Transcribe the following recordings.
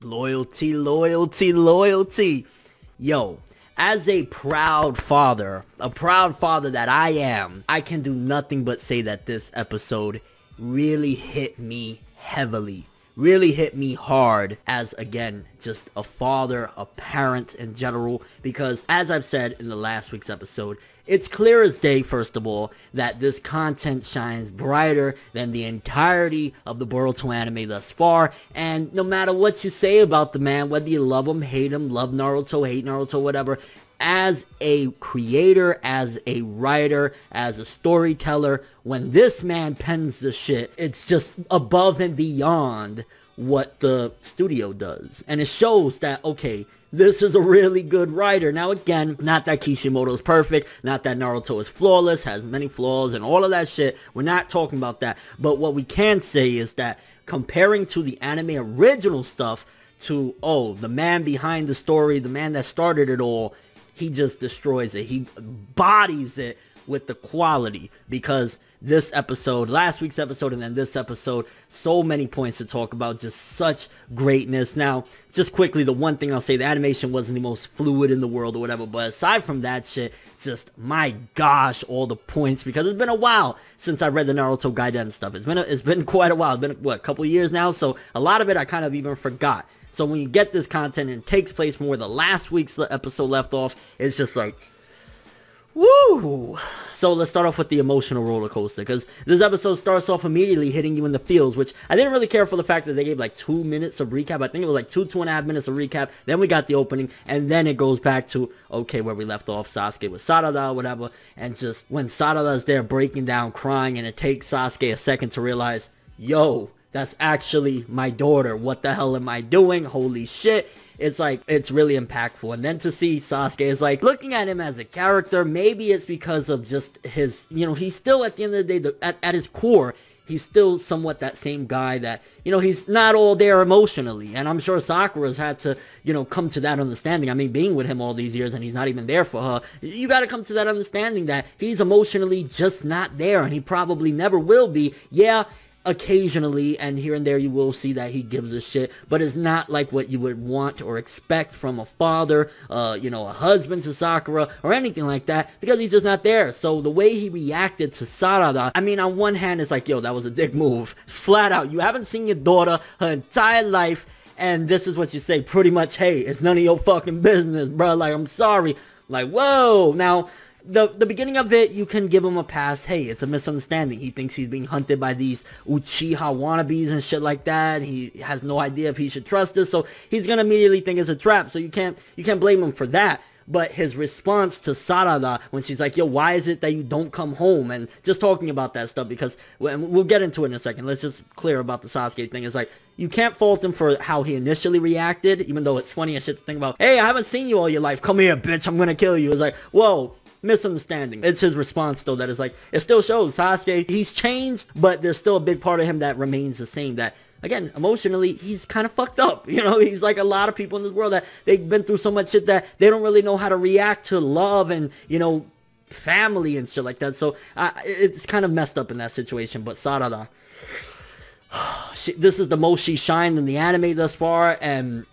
Loyalty, loyalty, loyalty. Yo, as a proud father that I am, I can do nothing but say that this episode really hit me heavily. Really hit me hard as, again, just a father, a parent in general, because as I've said in the last week's episode, it's clear as day, first of all, that this content shines brighter than the entirety of the Boruto anime thus far, and no matter what you say about the man, whether you love him, hate him, love Naruto, hate Naruto, whatever, as a creator, as a writer, as a storyteller, when this man pens the shit, it's just above and beyond what the studio does. And it shows that, okay, this is a really good writer. Now again, not that Kishimoto is perfect, not that Naruto is flawless, has many flaws and all of that shit. We're not talking about that. But what we can say is that comparing to the anime original stuff to, oh, the man behind the story, the man that started it all, he just destroys it. He bodies it with the quality, because this episode, last week's episode, and then this episode, so many points to talk about, just such greatness. Now, just quickly, the one thing I'll say, the animation wasn't the most fluid in the world or whatever, but aside from that shit, just, my gosh, all the points, because it's been a while since I read the Naruto Gaiden stuff. It's been quite a while. It's been, what, a couple years now, so a lot of it I kind of even forgot. So when you get this content and it takes place from where the last week's episode left off, it's just like, woo! So let's start off with the emotional roller coaster, because this episode starts off immediately hitting you in the feels, which I didn't really care for the fact that they gave like 2 minutes of recap. I think it was like 2.5 minutes of recap. Then we got the opening, and then it goes back to, okay, where we left off, Sasuke with Sarada or whatever, and just when Sarada's there breaking down, crying, and it takes Sasuke a second to realize, yo, that's actually my daughter. What the hell am I doing? Holy shit. It's like, it's really impactful. And then to see Sasuke is like, looking at him as a character, maybe it's because of just his, you know, he's still at the end of the day, at his core, he's still somewhat that same guy that, you know, he's not all there emotionally. And I'm sure Sakura's had to, you know, come to that understanding. I mean, being with him all these years and he's not even there for her, you got to come to that understanding that he's emotionally just not there, and he probably never will be. Yeah, occasionally and here and there you will see that he gives a shit, but it's not like what you would want or expect from a father, you know, a husband to Sakura or anything like that, because he's just not there. So the way he reacted to Sarada, I mean, on one hand it's like, yo, that was a dick move, flat out. You haven't seen your daughter her entire life, and this is what you say, pretty much, hey, it's none of your fucking business, bro, like, I'm sorry. Like, whoa. Now the beginning of it, you can give him a pass. Hey, it's a misunderstanding. He thinks he's being hunted by these Uchiha wannabes and shit like that. He has no idea if he should trust this, so he's gonna immediately think it's a trap. So you can't blame him for that. But his response to Sarada when she's like, yo, why is it that you don't come home? And just talking about that stuff, because we'll get into it in a second. Let's just clear about the Sasuke thing. It's like, you can't fault him for how he initially reacted, even though it's funny and shit to think about. Hey, I haven't seen you all your life. Come here, bitch. I'm gonna kill you. It's like, whoa. Misunderstanding. It's his response though that is like, it still shows Sasuke, he's changed, but there's still a big part of him that remains the same, that again, emotionally, he's kind of fucked up. You know, he's like a lot of people in this world that they've been through so much shit that they don't really know how to react to love and, you know, family and shit like that. So it's kind of messed up in that situation. But Sarada, this is the most she shined in the anime thus far, and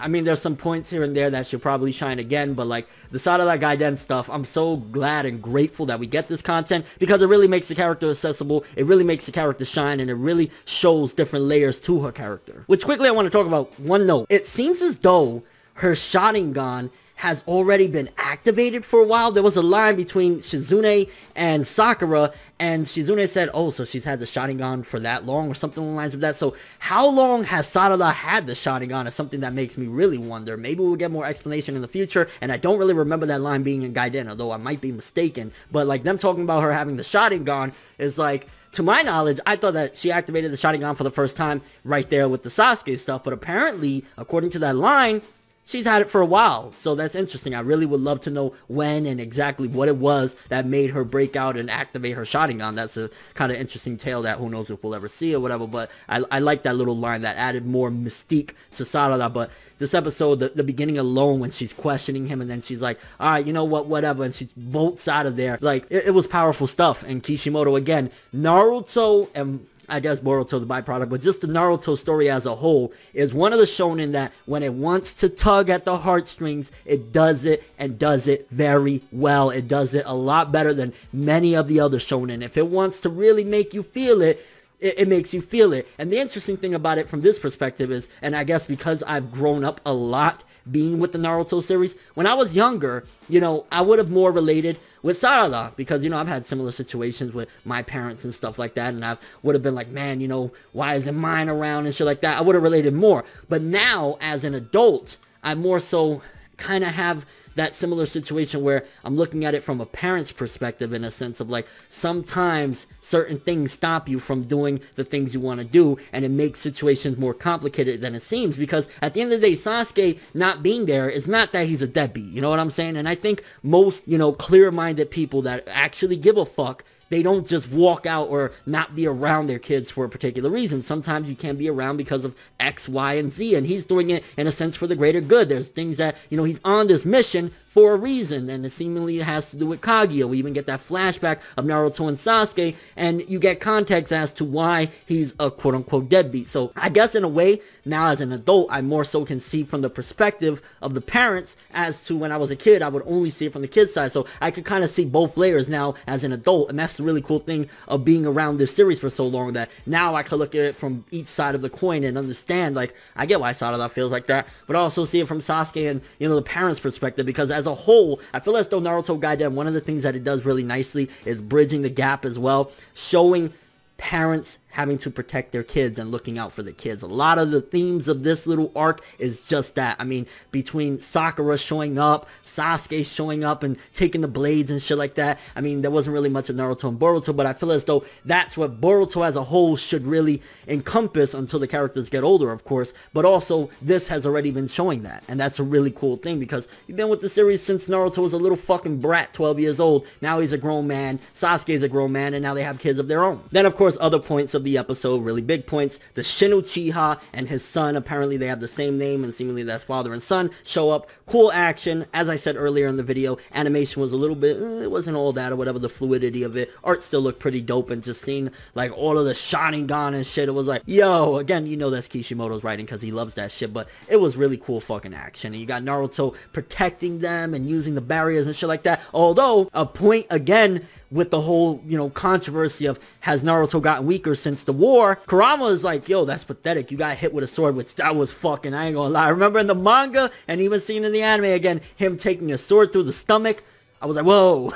I mean, there's some points here and there that should probably shine again, but like the Sarada Gaiden stuff, I'm so glad and grateful that we get this content, because it really makes the character accessible, it really makes the character shine, and it really shows different layers to her character. Which quickly I want to talk about one note. It seems as though her Sharingan has already been activated for a while. There was a line between Shizune and Sakura, and Shizune said, oh, so she's had the Sharingan for that long, or something along the lines of that. So how long has Sarada had the Sharingan is something that makes me really wonder. Maybe we'll get more explanation in the future, and I don't really remember that line being in Gaiden, although I might be mistaken. But like them talking about her having the Sharingan is like, to my knowledge, I thought that she activated the Sharingan for the first time right there with the Sasuke stuff, but apparently, according to that line, she's had it for a while. So that's interesting. I really would love to know when and exactly what it was that made her break out and activate her Sharingan. That's a kind of interesting tale that who knows if we'll ever see or whatever. But I like that little line that added more mystique to Sarada. But this episode, the beginning alone, when she's questioning him and then she's like, all right, you know what, whatever, and she bolts out of there. Like, it was powerful stuff. And Kishimoto, again, Naruto and I guess Boruto the byproduct, but just the Naruto story as a whole is one of the shonen that when it wants to tug at the heartstrings, it does it and does it very well. It does it a lot better than many of the other shonen. If it wants to really make you feel it, it makes you feel it. And the interesting thing about it from this perspective is, and I guess because I've grown up a lot being with the Naruto series, when I was younger, you know, I would have more related with Sarada, because, you know, I've had similar situations with my parents and stuff like that, and I would have been like, man, you know, why isn't mine around and shit like that. I would have related more. But now, as an adult, I more so kind of have that similar situation where I'm looking at it from a parent's perspective, in a sense of like, sometimes certain things stop you from doing the things you want to do, and it makes situations more complicated than it seems, because at the end of the day, Sasuke not being there is not that he's a deadbeat, you know what I'm saying? And I think most, you know, clear-minded people that actually give a fuck, they don't just walk out or not be around their kids for a particular reason. Sometimes you can't be around because of X, Y, and Z, and he's doing it in a sense for the greater good. There's things that, you know, he's on this mission for a reason, and it seemingly has to do with Kaguya. We even get that flashback of Naruto and Sasuke, and you get context as to why he's a quote-unquote deadbeat. So I guess in a way, now as an adult, I more so can see from the perspective of the parents, as to when I was a kid, I would only see it from the kid's side. So I could kind of see both layers now as an adult, and that's the really cool thing of being around this series for so long, that now I could look at it from each side of the coin and understand, like, I get why Sarada feels like that, but I also see it from Sasuke and, you know, the parents' perspective, because as a whole, I feel as though Naruto Gaiden, one of the things that it does really nicely is bridging the gap as well, showing parents having to protect their kids and looking out for the kids. A lot of the themes of this little arc is just that. I mean, between Sakura showing up, Sasuke showing up and taking the blades and shit like that. I mean, there wasn't really much of Naruto and Boruto, but I feel as though that's what Boruto as a whole should really encompass until the characters get older, of course. But also, this has already been showing that. And that's a really cool thing, because you've been with the series since Naruto was a little fucking brat, 12 years old. Now he's a grown man. Sasuke's a grown man, and now they have kids of their own. Then, of course, other points of the episode, really big points. The Shin Uchiha and his son, apparently they have the same name, and seemingly that's father and son, show up. Cool action. As I said earlier in the video, animation was a little bit, it wasn't all that or whatever, the fluidity of it. Art still looked pretty dope, and just seeing like all of the Sharingan and shit, it was like, yo, again, you know that's Kishimoto's writing because he loves that shit, but it was really cool fucking action. And you got Naruto protecting them and using the barriers and shit like that. Although, a point again, with the whole, you know, controversy of has Naruto gotten weaker since the war, Kurama is like, yo, that's pathetic. You got hit with a sword, which that was fucking, I ain't gonna lie. I remember in the manga, and even seeing in the anime again, him taking a sword through the stomach, I was like, whoa.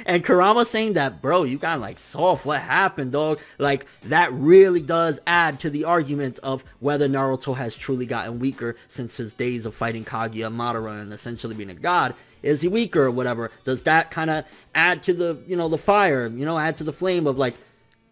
And Kurama saying that, bro, you got like soft, what happened, dog? Like, that really does add to the argument of whether Naruto has truly gotten weaker since his days of fighting Kaguya, Madara, and essentially being a god. Is he weaker or whatever? Does that kind of add to the, you know, the fire, you know, add to the flame of like,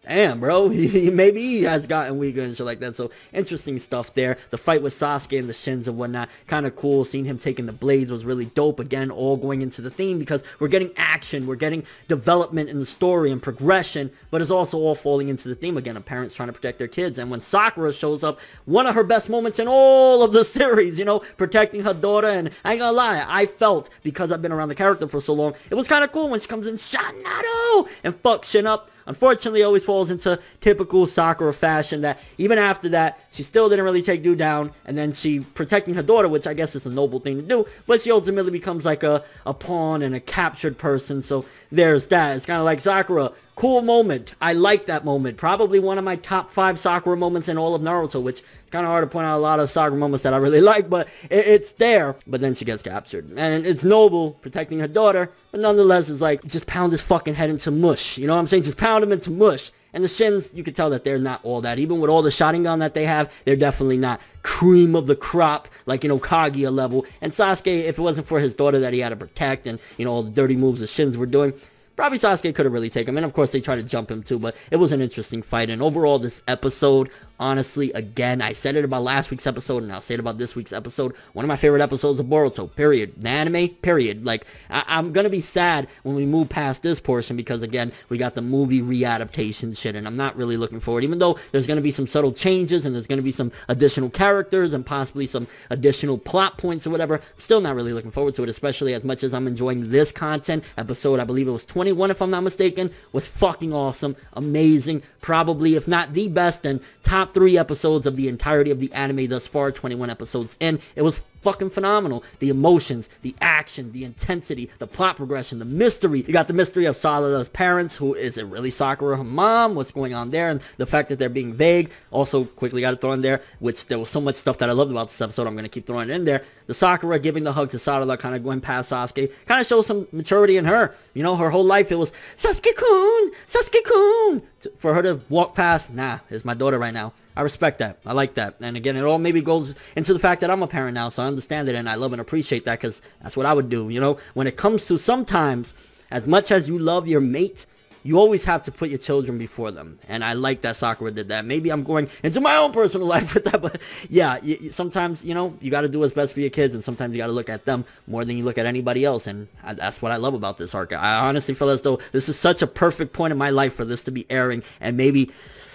damn, bro, maybe he has gotten weaker and shit like that. So, interesting stuff there. The fight with Sasuke and the Shins and whatnot, kind of cool. Seeing him taking the blades was really dope. Again, all going into the theme, because we're getting action, we're getting development in the story and progression, but it's also all falling into the theme again of parents trying to protect their kids. And when Sakura shows up, one of her best moments in all of the series, you know, protecting her daughter. And I ain't gonna lie, I felt, because I've been around the character for so long, it was kind of cool when she comes in, Shanado, and fucks shit up. Unfortunately, it always falls into typical Sakura fashion that even after that, she still didn't really take dude down, and then she protecting her daughter, which I guess is a noble thing to do, but she ultimately becomes like a pawn and a captured person. So there's that. It's kind of like Sakura. Cool moment. I like that moment. Probably one of my top 5 Sakura moments in all of Naruto, which is kind of hard to point out a lot of Sakura moments that I really like, but it's there. But then she gets captured. And it's noble, protecting her daughter, but nonetheless, it's like, just pound his fucking head into mush. You know what I'm saying? Just pound him into mush. And the Shins, you can tell that they're not all that. Even with all the Sharingan that they have, they're definitely not cream of the crop, like, you know, Kaguya level. And Sasuke, if it wasn't for his daughter that he had to protect, and, you know, all the dirty moves the Shins were doing, probably Sasuke could have really taken him. And of course, they tried to jump him too, but it was an interesting fight. And overall, this episode, honestly, again, I said it about last week's episode, and I'll say it about this week's episode. One of my favorite episodes of Boruto, period. The anime, period. Like, I'm gonna be sad when we move past this portion, because, again, we got the movie readaptation shit, and I'm not really looking forward, even though there's gonna be some subtle changes, and there's gonna be some additional characters, and possibly some additional plot points or whatever. I'm still not really looking forward to it, especially as much as I'm enjoying this content. Episode, I believe it was 20 21 if I'm not mistaken, was fucking awesome, amazing, probably if not the best and top 3 episodes of the entirety of the anime thus far, 21 episodes in. It was fucking phenomenal. The emotions, the action, the intensity, the plot progression, the mystery. You got the mystery of Sarada's parents. Who is it really? Sakura, her mom? What's going on there? And the fact that they're being vague. Also, quickly got to throw in there, which there was so much stuff that I loved about this episode, I'm going to keep throwing it in there. The Sakura giving the hug to Sarada, kind of going past Sasuke, kind of shows some maturity in her. You know, her whole life it was, Sasuke-kun! Sasuke-kun! For her to walk past, nah, it's my daughter right now. I respect that. I like that. And again, it all maybe goes into the fact that I'm a parent now, so I understand it, and I love and appreciate that, because that's what I would do, you know? When it comes to sometimes, as much as you love your mate, you always have to put your children before them. And I like that Sakura did that. Maybe I'm going into my own personal life with that, but yeah, sometimes, you know, you got to do what's best for your kids, and sometimes you got to look at them more than you look at anybody else, and that's what I love about this arc. I honestly feel as though this is such a perfect point in my life for this to be airing, and maybe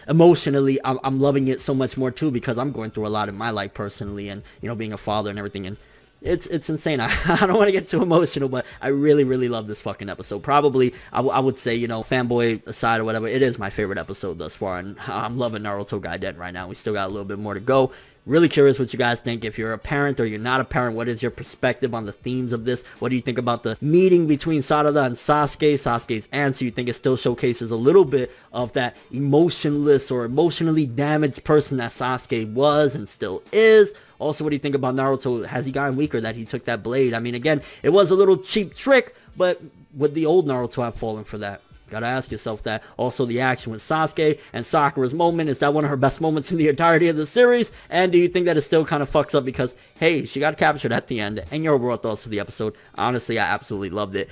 emotionally I'm loving it so much more too, because I'm going through a lot in my life personally, and you know, being a father and everything, and it's insane. I don't want to get too emotional, but I really love this fucking episode. Probably I would say, you know, fanboy aside or whatever, it is my favorite episode thus far, and I'm loving Naruto Gaiden right now. We still got a little bit more to go. Really curious what you guys think. If you're a parent or you're not a parent, what is your perspective on the themes of this? What do you think about the meeting between Sarada and Sasuke? Sasuke's answer, you think it still showcases a little bit of that emotionless or emotionally damaged person that Sasuke was and still is? Also, what do you think about Naruto? Has he gotten weaker that he took that blade? I mean, again, it was a little cheap trick, but would the old Naruto have fallen for that? Gotta ask yourself that. Also, the action with Sasuke and Sakura's moment, is that one of her best moments in the entirety of the series? And do you think that it still kind of fucks up because, hey, she got captured at the end? And your overall thoughts to the episode? Honestly, I absolutely loved it.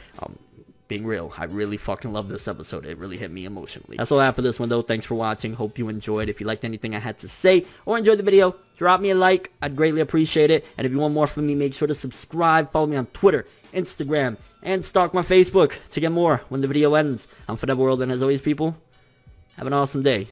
Being real, I really fucking love this episode. It really hit me emotionally. That's all I have for this one, though. Thanks for watching. Hope you enjoyed. If you liked anything I had to say or enjoyed the video, drop me a like. I'd greatly appreciate it. And if you want more from me, make sure to subscribe. Follow me on Twitter, Instagram, and stalk my Facebook to get more when the video ends. I'm ForneverWorld, and as always, people, have an awesome day.